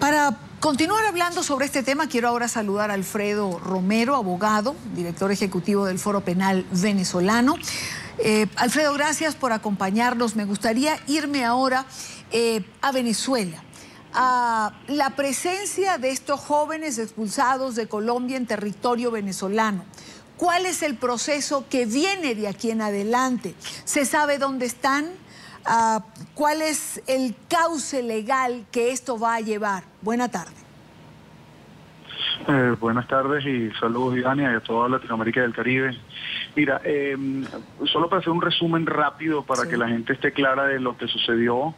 Para continuar hablando sobre este tema, quiero ahora saludar a Alfredo Romero, abogado, director ejecutivo del Foro Penal Venezolano. Alfredo, gracias por acompañarnos. Me gustaría irme ahora a Venezuela, a la presencia de estos jóvenes expulsados de Colombia en territorio venezolano. ¿Cuál es el proceso que viene de aquí en adelante? ¿Se sabe dónde están? ¿Cuál es el cauce legal que esto va a llevar? Buena tarde. Buenas tardes y saludos, Idania, y a toda Latinoamérica y el Caribe. Mira, solo para hacer un resumen rápido para que la gente esté clara de lo que sucedió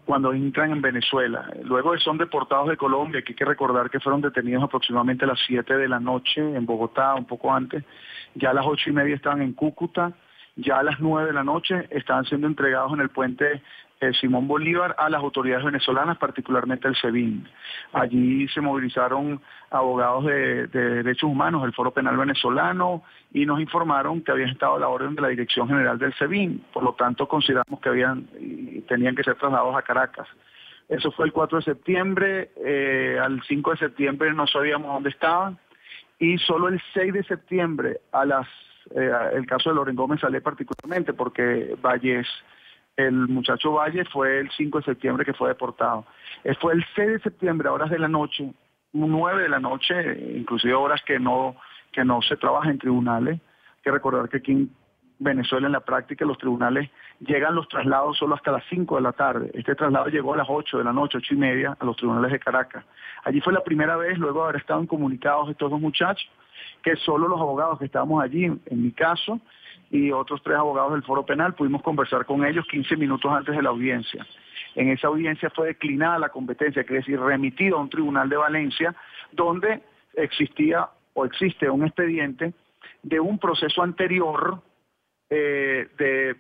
cuando entran en Venezuela. Luego son deportados de Colombia, que hay que recordar que fueron detenidos aproximadamente a las 7 de la noche en Bogotá, un poco antes. Ya a las 8:30 estaban en Cúcuta. Ya a las 9 de la noche estaban siendo entregados en el puente Simón Bolívar a las autoridades venezolanas, particularmente el SEBIN. Allí se movilizaron abogados de derechos humanos del Foro Penal Venezolano y nos informaron que habían estado a la orden de la Dirección General del SEBIN. Por lo tanto, consideramos que tenían que ser trasladados a Caracas. Eso fue el 4 de septiembre. Al 5 de septiembre no sabíamos dónde estaban. Y solo el 6 de septiembre el caso de Loren Gómez sale particularmente porque el muchacho Valle fue el 5 de septiembre que fue deportado. Fue el 6 de septiembre a horas de la noche, 9 de la noche, inclusive horas que no se trabaja en tribunales. Hay que recordar que aquí en Venezuela en la práctica los tribunales llegan los traslados solo hasta las 5 de la tarde. Este traslado llegó a las 8 de la noche, 8:30, a los tribunales de Caracas. Allí fue la primera vez, luego de haber estado incomunicados estos dos muchachos, que solo los abogados que estábamos allí, en mi caso, y otros 3 abogados del Foro Penal, pudimos conversar con ellos 15 minutos antes de la audiencia. En esa audiencia fue declinada la competencia, quiere decir, remitido a un tribunal de Valencia, donde existía o existe un expediente de un proceso anterior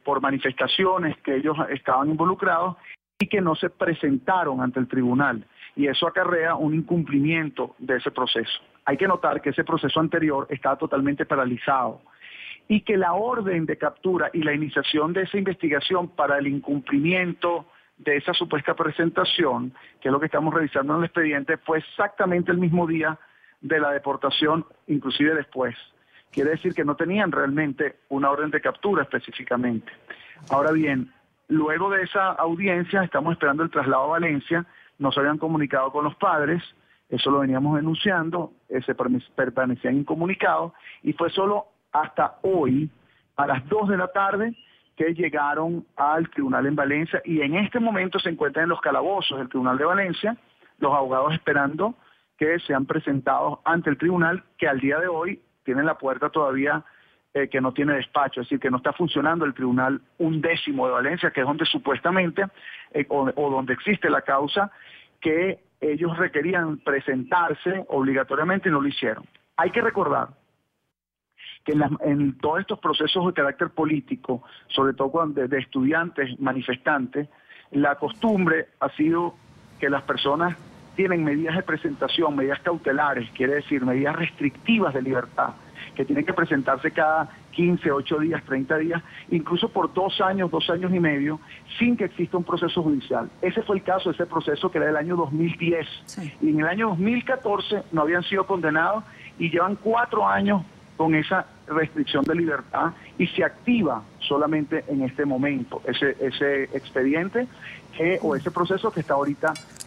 por manifestaciones que ellos estaban involucrados y que no se presentaron ante el tribunal. Y eso acarrea un incumplimiento de ese proceso. Hay que notar que ese proceso anterior estaba totalmente paralizado y que la orden de captura y la iniciación de esa investigación para el incumplimiento de esa supuesta presentación, que es lo que estamos revisando en el expediente, fue exactamente el mismo día de la deportación, inclusive después. Quiere decir que no tenían realmente una orden de captura específicamente. Ahora bien, luego de esa audiencia estamos esperando el traslado a Valencia. Nos habían comunicado con los padres, eso lo veníamos denunciando, se permanecían incomunicados y fue solo hasta hoy, a las 2 de la tarde, que llegaron al tribunal en Valencia y en este momento se encuentran en los calabozos del tribunal de Valencia, los abogados esperando que sean presentados ante el tribunal, que al día de hoy tiene la puerta todavía que no tiene despacho, es decir, que no está funcionando el tribunal 11º de Valencia, que es donde supuestamente, o donde existe la causa, que ellos requerían presentarse obligatoriamente y no lo hicieron. Hay que recordar que en todos estos procesos de carácter político, sobre todo de estudiantes manifestantes, la costumbre ha sido que las personas tienen medidas de presentación, medidas cautelares, quiere decir medidas restrictivas de libertad, que tienen que presentarse cada 15, 8 días, 30 días, incluso por 2 años, 2 años y medio, sin que exista un proceso judicial. Ese fue el caso de ese proceso que era del año 2010. Sí. Y en el año 2014 no habían sido condenados y llevan 4 años con esa restricción de libertad y se activa solamente en este momento ese expediente o ese proceso que está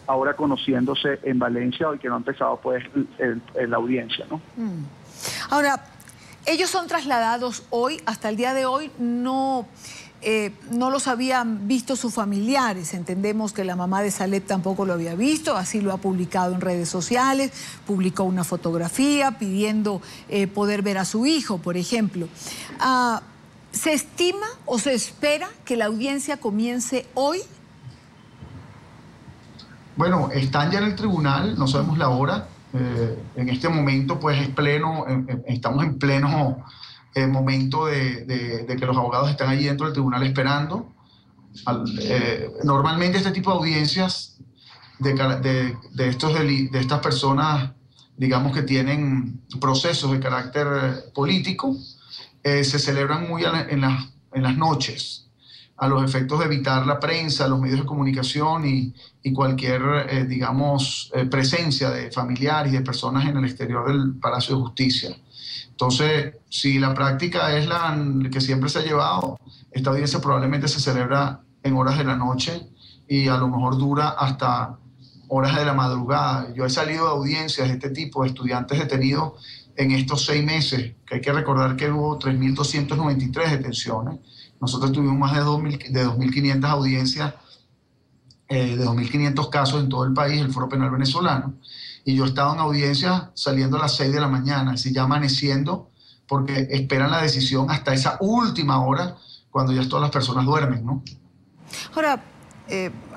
ahora conociéndose en Valencia y que no ha empezado pues la audiencia, ¿no? Ahora, ellos son trasladados hoy, hasta el día de hoy no los habían visto sus familiares. Entendemos que la mamá de Saleh tampoco lo había visto, así lo ha publicado en redes sociales, publicó una fotografía pidiendo poder ver a su hijo, por ejemplo. ¿Se estima o se espera que la audiencia comience hoy? Bueno, están ya en el tribunal, no sabemos la hora. En este momento pues es pleno, estamos en pleno momento de que los abogados están allí dentro del tribunal esperando. Normalmente este tipo de audiencias de estas personas, digamos que tienen procesos de carácter político, se celebran muy en las noches. a los efectos de evitar la prensa, los medios de comunicación y cualquier, digamos, presencia de familiares y de personas en el exterior del Palacio de Justicia. Entonces, si la práctica es la que siempre se ha llevado, esta audiencia probablemente se celebra en horas de la noche y a lo mejor dura hasta horas de la madrugada. Yo he salido de audiencias de este tipo, de estudiantes detenidos en estos 6 meses, que hay que recordar que hubo 3.293 detenciones. Nosotros tuvimos más de 2.500 audiencias, de 2.500 casos en todo el país, el Foro Penal venezolano. Y yo he estado en audiencias saliendo a las 6 de la mañana, así ya amaneciendo, porque esperan la decisión hasta esa última hora, cuando ya todas las personas duermen, ¿no? Ahora,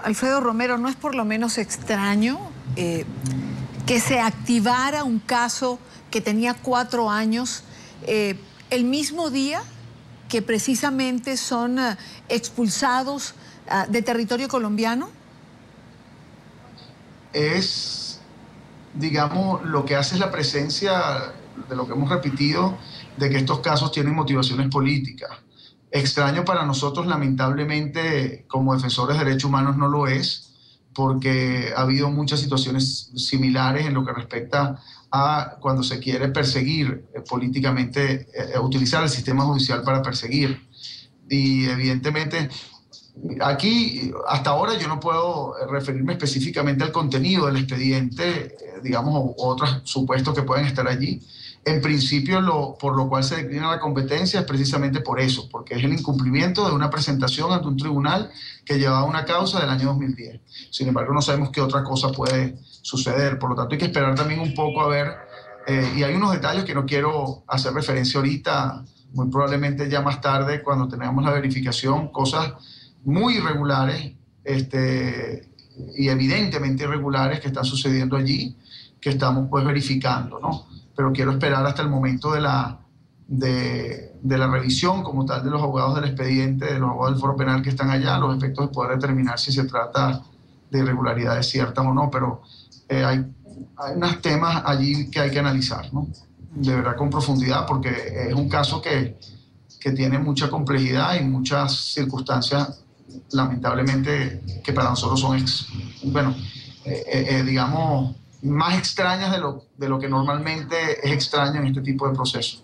Alfredo Romero, ¿no es por lo menos extraño que se activara un caso que tenía 4 años el mismo día que precisamente son expulsados de territorio colombiano? Es, digamos, lo que hace es la presencia de lo que hemos repetido, de que estos casos tienen motivaciones políticas. Extraño para nosotros, lamentablemente, como defensores de derechos humanos no lo es, porque ha habido muchas situaciones similares en lo que respecta a cuando se quiere perseguir políticamente, utilizar el sistema judicial para perseguir. Y evidentemente, aquí, hasta ahora, yo no puedo referirme específicamente al contenido del expediente, digamos, o otros supuestos que pueden estar allí. En principio, por lo cual se declina la competencia es precisamente por eso, porque es el incumplimiento de una presentación ante un tribunal que llevaba una causa del año 2010. Sin embargo, no sabemos qué otra cosa puede suceder. Por lo tanto, hay que esperar también un poco a ver, y hay unos detalles que no quiero hacer referencia ahorita, muy probablemente ya más tarde, cuando tengamos la verificación, cosas muy irregulares y evidentemente irregulares que están sucediendo allí, que estamos pues verificando, ¿no? Pero quiero esperar hasta el momento de la revisión como tal de los abogados del expediente, de los abogados del Foro Penal que están allá, los efectos de poder determinar si se trata de irregularidades ciertas o no, pero hay unos temas allí que hay que analizar, ¿no? De verdad con profundidad, porque es un caso que tiene mucha complejidad y muchas circunstancias, lamentablemente, que para nosotros son, digamos, más extrañas de lo que normalmente es extraño en este tipo de procesos,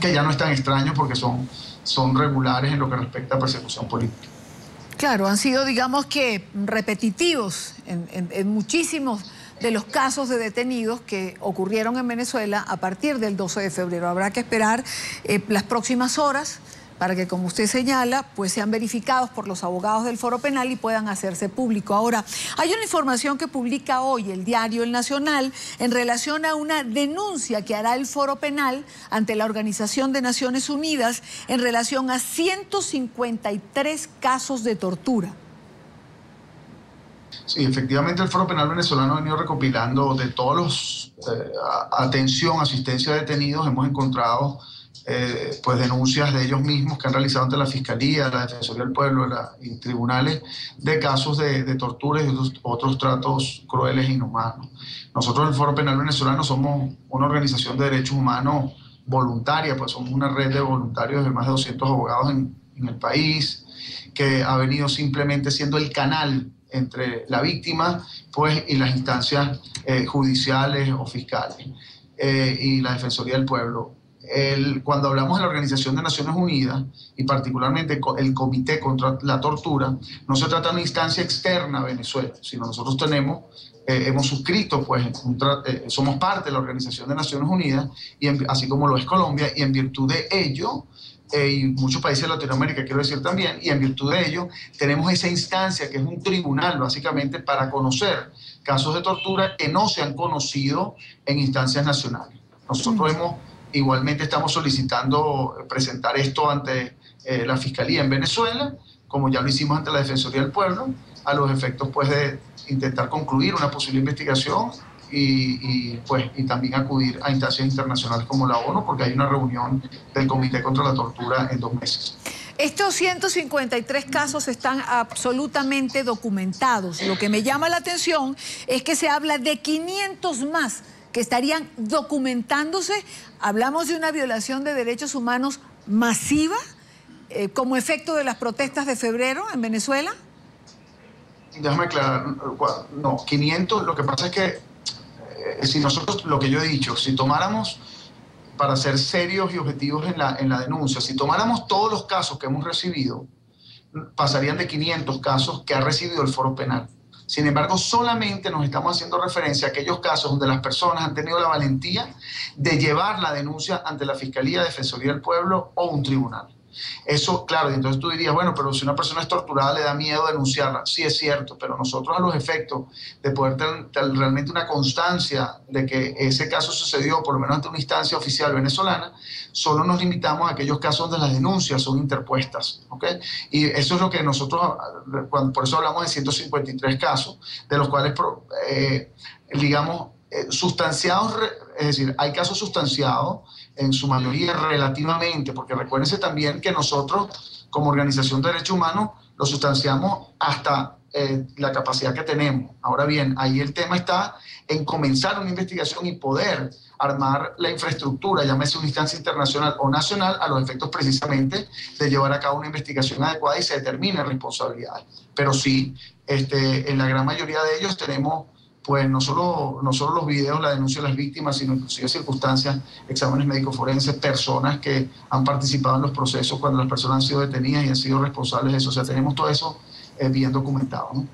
que ya no es tan extraño porque son regulares en lo que respecta a persecución política. Claro, han sido, digamos que, repetitivos en muchísimos de los casos de detenidos que ocurrieron en Venezuela a partir del 12 de febrero. Habrá que esperar las próximas horas para que, como usted señala, pues sean verificados por los abogados del Foro Penal y puedan hacerse público. Ahora, hay una información que publica hoy el diario El Nacional en relación a una denuncia que hará el Foro Penal ante la Organización de Naciones Unidas en relación a 153 casos de tortura. Sí, efectivamente el Foro Penal venezolano ha venido recopilando de todos los atención, asistencia a detenidos. Hemos encontrado pues denuncias de ellos mismos que han realizado ante la Fiscalía, la Defensoría del Pueblo y tribunales de casos de torturas y otros tratos crueles e inhumanos. Nosotros el Foro Penal venezolano somos una organización de derechos humanos voluntaria, pues somos una red de voluntarios de más de 200 abogados en el país, que ha venido simplemente siendo el canal entre la víctima pues, y las instancias judiciales o fiscales y la Defensoría del Pueblo. Cuando hablamos de la Organización de Naciones Unidas y particularmente el Comité contra la Tortura, no se trata de una instancia externa a Venezuela, sino nosotros hemos suscrito, pues, somos parte de la Organización de Naciones Unidas, así como lo es Colombia, y en virtud de ello, y muchos países de Latinoamérica, quiero decir también, y en virtud de ello, tenemos esa instancia que es un tribunal, básicamente, para conocer casos de tortura que no se han conocido en instancias nacionales. Nosotros igualmente estamos solicitando presentar esto ante la Fiscalía en Venezuela, como ya lo hicimos ante la Defensoría del Pueblo, a los efectos pues, de intentar concluir una posible investigación y también acudir a instancias internacionales como la ONU, porque hay una reunión del Comité contra la Tortura en 2 meses. Estos 153 casos están absolutamente documentados. Lo que me llama la atención es que se habla de 500 más que estarían documentándose. Hablamos de una violación de derechos humanos masiva como efecto de las protestas de febrero en Venezuela? Déjame aclarar, no, 500, lo que pasa es que si nosotros, lo que yo he dicho, si tomáramos, para ser serios y objetivos en la denuncia, si tomáramos todos los casos que hemos recibido, pasarían de 500 casos que ha recibido el Foro Penal. Sin embargo, solamente nos estamos haciendo referencia a aquellos casos donde las personas han tenido la valentía de llevar la denuncia ante la Fiscalía, Defensoría del Pueblo o un tribunal. Eso, claro, y entonces tú dirías, bueno, pero si una persona es torturada le da miedo denunciarla. Sí, es cierto, pero nosotros a los efectos de poder tener realmente una constancia de que ese caso sucedió, por lo menos ante una instancia oficial venezolana, solo nos limitamos a aquellos casos donde las denuncias son interpuestas, ¿ok? Y eso es lo que nosotros, por eso hablamos de 153 casos, de los cuales, digamos, sustanciados, es decir, hay casos sustanciados, en su mayoría relativamente, porque recuérdense también que nosotros, como Organización de Derechos Humanos, lo sustanciamos hasta la capacidad que tenemos. Ahora bien, ahí el tema está en comenzar una investigación y poder armar la infraestructura, llámese una instancia internacional o nacional, a los efectos precisamente de llevar a cabo una investigación adecuada y se determine responsabilidades. Pero sí, en la gran mayoría de ellos tenemos pues no solo los videos, la denuncia de las víctimas, sino inclusive circunstancias, exámenes médicos forenses, personas que han participado en los procesos cuando las personas han sido detenidas y han sido responsables de eso. O sea, tenemos todo eso bien documentado, ¿no?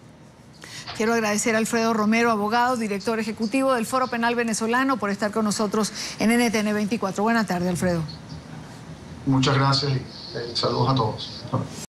Quiero agradecer a Alfredo Romero, abogado, director ejecutivo del Foro Penal Venezolano, por estar con nosotros en NTN 24. Buenas tardes, Alfredo. Muchas gracias y saludos a todos.